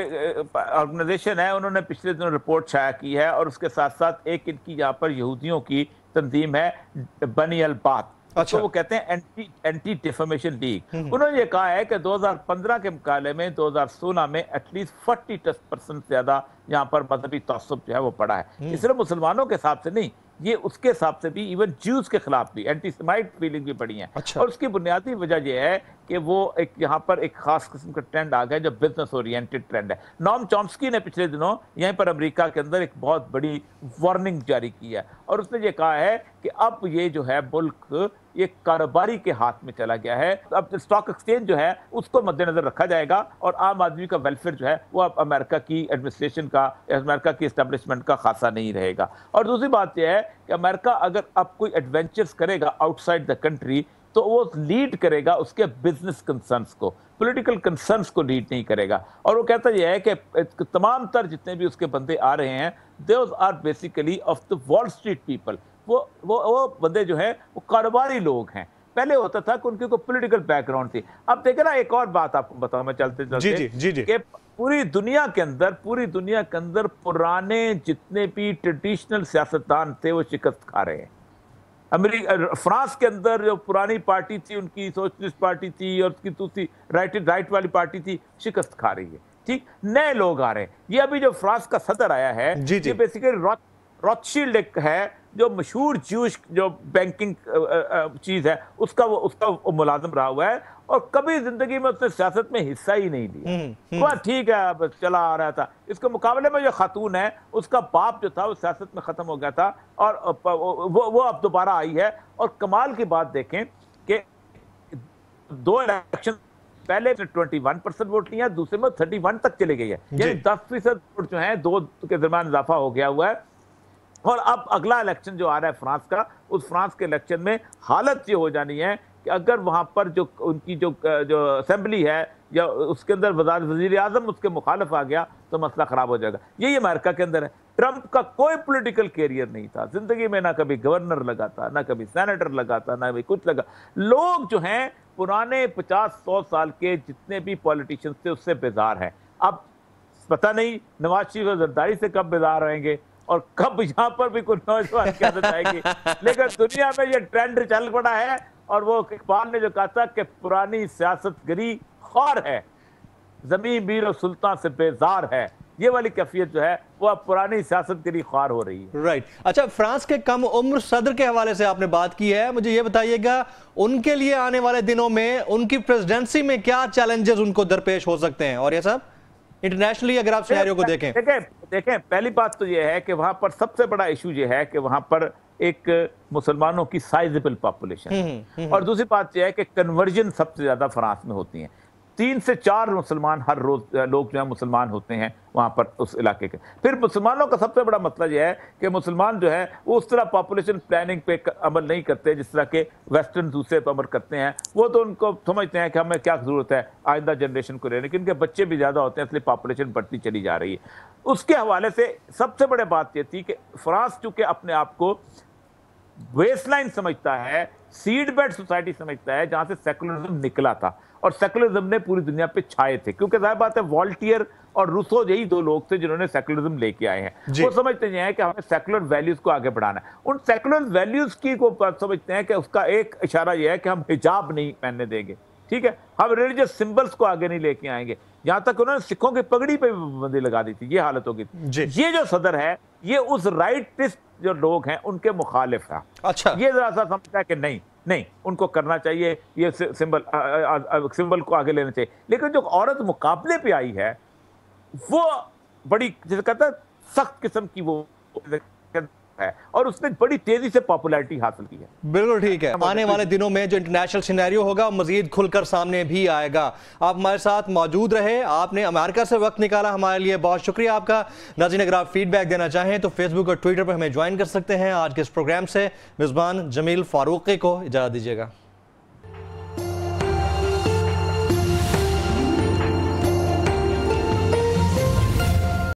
ऑर्गेनाइजेशन है, उन्होंने पिछले दिनों रिपोर्ट शाया की है, और उसके साथ साथ एक इनकी यहाँ पर यहूदियों की तंजीम है बनी अल बात। अच्छा। तो वो कहते हैं एंटी डिफेमेशन लीग। उन्होंने ये कहा है कि 2015 के मुकाबले में 2016 में एटलीस्ट 40% ज्यादा यहाँ पर मजहबी तअस्सुब जो है वो पड़ा है। ये सिर्फ मुसलमानों के हिसाब से नहीं, ये उसके हिसाब से भी इवन ज्यूज के खिलाफ भी एंटीसेमाइट फीलिंग भी बढ़ी है। अच्छा। और उसकी बुनियादी वजह यह है कि वो एक यहाँ पर एक खास किस्म का ट्रेंड आ गया जो बिजनेस ओरिएंटेड ट्रेंड है। नॉम चॉम्स्की ने पिछले दिनों यहीं पर अमेरिका के अंदर एक बहुत बड़ी वार्निंग जारी की है, और उसने ये कहा है कि अब ये जो है मुल्क ये कारोबारी के हाथ में चला गया है। अब स्टॉक एक्सचेंज जो है उसको मद्देनजर रखा जाएगा, और आम आदमी का वेलफेयर जो है वो अब अमेरिका की एडमिनिस्ट्रेशन का, अमेरिका की एस्टेब्लिशमेंट का खासा नहीं रहेगा। और दूसरी बात यह है कि अमेरिका अगर अब कोई एडवेंचर्स करेगा आउटसाइड द कंट्री, तो वो लीड करेगा उसके बिजनेस कंसर्न्स को, पॉलिटिकल कंसर्न्स को लीड नहीं करेगा। और वो कहता यह है कि तमाम तर जितने भी उसके बंदे आ रहे हैं, those are basically of the Wall Street people. वो बंदे जो हैं वो कारोबारी लोग हैं। पहले होता था कि उनकी कोई पॉलिटिकल बैकग्राउंड थी। अब देखे ना, एक और बात आपको बताऊं मैं चलते चलते कि पूरी दुनिया के अंदर पुराने जितने भी ट्रेडिशनल सियासतदान थे वो शिकस्त खा रहे हैं। फ्रांस के अंदर जो पुरानी पार्टी थी, उनकी सोशलिस्ट पार्टी थी, और उसकी दूसरी राइट वाली पार्टी थी, शिकस्त खा रही है। ठीक, नए लोग आ रहे हैं। ये अभी जो फ्रांस का सदर आया है, ये बेसिकली रॉथशील्ड एक है जो मशहूर ज्यूश जो बैंकिंग चीज है उसका मुलाजिम रहा हुआ है, और कभी जिंदगी में उसने सियासत में हिस्सा ही नहीं लिया। वह ठीक है, बस चला आ रहा था। इसके मुकाबले में जो खातून है, उसका बाप जो था वो सियासत में खत्म हो गया था, और वो अब दोबारा आई है। और कमाल की बात देखें कि 2 इलेक्शन पहले 21% वोट लिया, दूसरे में 31 तक चले गई है, यानी 10% वोट जो है 2 के दरमियान इजाफा हो गया हुआ है। और अब अगला इलेक्शन जो आ रहा है फ्रांस का, उस फ्रांस के इलेक्शन में हालत ये हो जानी है कि अगर वहां पर जो उनकी जो असेंबली है या उसके अंदर वजीर आजम उसके मुखालिफ आ गया तो मसला खराब हो जाएगा। यही अमेरिका के अंदर है। ट्रंप का कोई पॉलिटिकल कैरियर नहीं था जिंदगी में, ना कभी गवर्नर लगा था, ना कभी सेनेटर लगा था, ना कभी कुछ लगा। लोग जो हैं पुराने 50-100 साल के जितने भी पॉलिटिशियंस थे उससे बेजार हैं। अब पता नहीं नवाज शरीफ जरदारी से कब बेजार रहेंगे और कब यहाँ पर भी कुछ नौजवान क्यादत आएगी। लेकिन दुनिया में ये ट्रेंड चल पड़ा है, और वो इकबाल ने जो कहा था कि पुरानी सियासतगरी ख्वार है, ज़मीन मीर और सुल्तान से बेजार है, ये वाली कैफियत जो है वो अब पुरानी सियासतगरी ख्वार हो रही है। राइट। अच्छा, फ्रांस के कम उम्र सदर के हवाले से आपने बात की है, मुझे ये बताइएगा उनके लिए आने वाले दिनों में उनकी प्रेसिडेंसी में क्या चैलेंजेस उनको दरपेश हो सकते हैं? और ये सब इंटरनेशनली अगर आप सिनेरियो को देखें पहली बात तो यह है कि वहां पर सबसे बड़ा इशू यह है कि वहां पर एक मुसलमानों की साइजेबल पॉपुलेशन, और दूसरी बात यह है कि कन्वर्जन सबसे ज्यादा फ्रांस में होती है। 3 से 4 मुसलमान हर रोज लोग जो है मुसलमान होते हैं वहां पर उस इलाके के। फिर मुसलमानों का सबसे बड़ा मसला यह है कि मुसलमान जो है वो उस तरह पॉपुलेशन प्लानिंग पे अमल नहीं करते जिस तरह के वेस्टर्न दूसरे पे अमल करते हैं। वो तो उनको समझते हैं कि हमें क्या जरूरत है आइंदा जनरेशन को रहने की, इनके बच्चे भी ज्यादा होते हैं इसलिए पॉपुलेशन बढ़ती चली जा रही है। उसके हवाले से सबसे बड़ी बात यह थी कि फ्रांस चूंकि अपने आप को बेसलाइन समझता है, सीड बेड सोसाइटी समझता है जहां से सेकुलरिज्म निकला था, और सेकुलरिज्म ने पूरी दुनिया पे छाए थे, क्योंकि जाहिर बात है वॉल्टियर और रूसो यही दो लोग थे जिन्होंने सेकुलरिज्म लेके आए हैं। वो समझते हैं कि हमें सेकुलर वैल्यूज को आगे बढ़ाना है। उन सेकुलर वैल्यूज की को समझते हैं कि उसका एक इशारा यह है कि हम हिजाब नहीं पहनने देंगे, ठीक है, हम रिलीजियस सिंबल्स को आगे नहीं लेके आएंगे। यहां तक उन्होंने सिखों की पगड़ी पे बंदी लगा दी थी, ये हालत हो गई थी। ये जो सदर है ये उस राइटिस्ट जो लोग हैं उनके मुखालिफ है। अच्छा, ये जरा सा समझता है कि नहीं नहीं उनको करना चाहिए, ये सिंबल को आगे लेना चाहिए। लेकिन जो औरत मुकाबले पे आई है वो बड़ी, जैसे कहता है, सख्त किस्म की वो है और उसने बड़ी तेजी से पॉपुलैरिटी हासिल की है। बिल्कुल ठीक है। आने वाले दिनों में जो इंटरनेशनल सिनेरियो होगा मजीद खुलकर सामने भी आएगा। आप हमारे साथ मौजूद रहे, आपने अमेरिका से वक्त निकाला, हमारे लिए बहुत शुक्रिया आपका। नाज़रीन, अगर आप फीडबैक देना चाहें तो फेसबुक और ट्विटर पर हमें ज्वाइन कर सकते हैं। आज के इस प्रोग्राम से मेजबान जमील फारूकी को इजाजत दीजिएगा।